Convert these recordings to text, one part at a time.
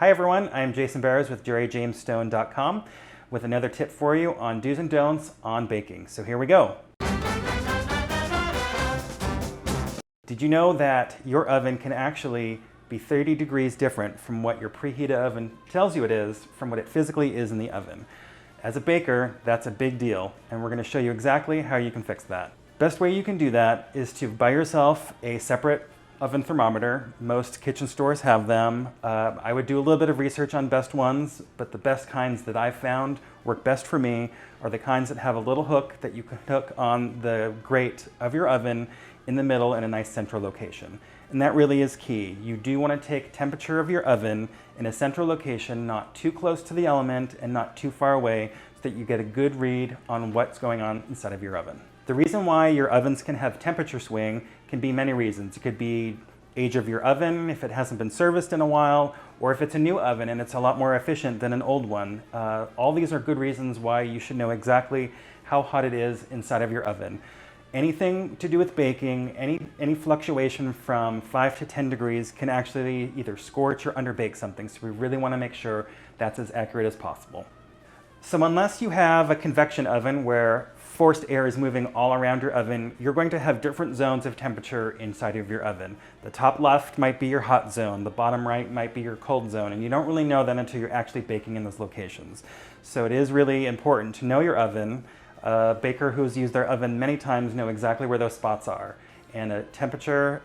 Hi everyone, I'm Jason Barrows with jerryjamesstone.com with another tip for you on do's and don'ts on baking. So here we go. Did you know that your oven can actually be 30 degrees different from what your preheated oven tells you it is from what it physically is in the oven? As a baker, that's a big deal, and we're going to show you exactly how you can fix that. Best way you can do that is to buy yourself a separate oven thermometer. Most kitchen stores have them. I would do a little bit of research on best ones, but the best kinds that I've found work best for me are the kinds that have a little hook that you can hook on the grate of your oven in the middle in a nice central location. And that really is key. You do want to take temperature of your oven in a central location, not too close to the element and not too far away, so that you get a good read on what's going on inside of your oven. The reason why your ovens can have temperature swing can be many reasons. It could be age of your oven, if it hasn't been serviced in a while, or if it's a new oven and it's a lot more efficient than an old one. All these are good reasons why you should know exactly how hot it is inside of your oven. Anything to do with baking, any fluctuation from 5 to 10 degrees can actually either scorch or underbake something, so we really want to make sure that's as accurate as possible. So unless you have a convection oven where forced air is moving all around your oven, you're going to have different zones of temperature inside of your oven. The top left might be your hot zone, the bottom right might be your cold zone, and you don't really know that until you're actually baking in those locations. So it is really important to know your oven. A baker who's used their oven many times know exactly where those spots are. And a temperature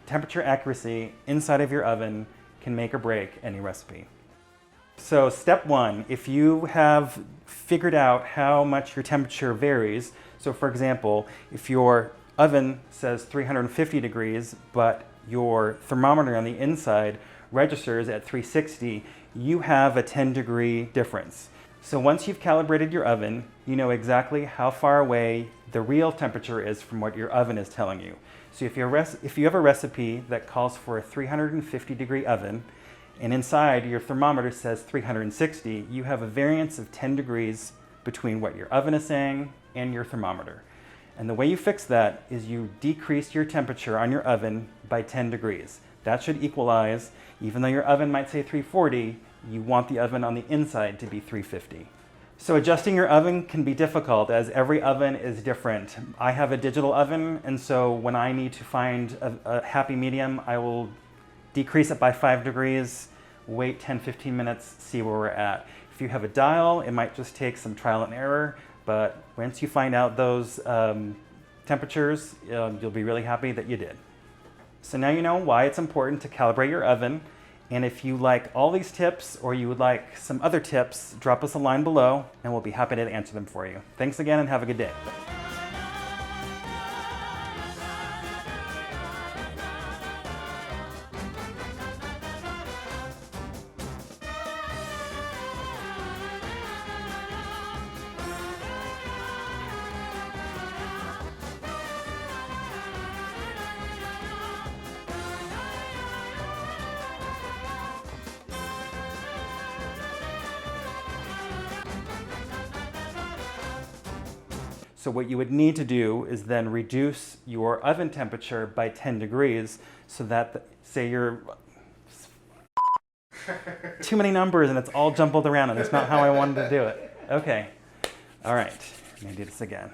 accuracy inside of your oven can make or break any recipe. So step one, if you have figured out how much your temperature varies, so for example, if your oven says 350 degrees, but your thermometer on the inside registers at 360, you have a 10-degree difference. So once you've calibrated your oven, you know exactly how far away the real temperature is from what your oven is telling you. So if you have a recipe that calls for a 350-degree oven, and inside your thermometer says 360, you have a variance of 10 degrees between what your oven is saying and your thermometer. And the way you fix that is you decrease your temperature on your oven by 10 degrees. That should equalize, even though your oven might say 340, you want the oven on the inside to be 350. So adjusting your oven can be difficult as every oven is different. I have a digital oven, and so when I need to find a happy medium, I will decrease it by 5 degrees, wait 10-15 minutes, see where we're at. If you have a dial, it might just take some trial and error, but once you find out those temperatures, you'll be really happy that you did. So now you know why it's important to calibrate your oven, and if you like all these tips or you would like some other tips, drop us a line below and we'll be happy to answer them for you. Thanks again and have a good day. So what you would need to do is then reduce your oven temperature by 10 degrees so that, say you're too many numbers and it's all jumbled around and that's not how I wanted to do it. Okay, all right, let me do this again.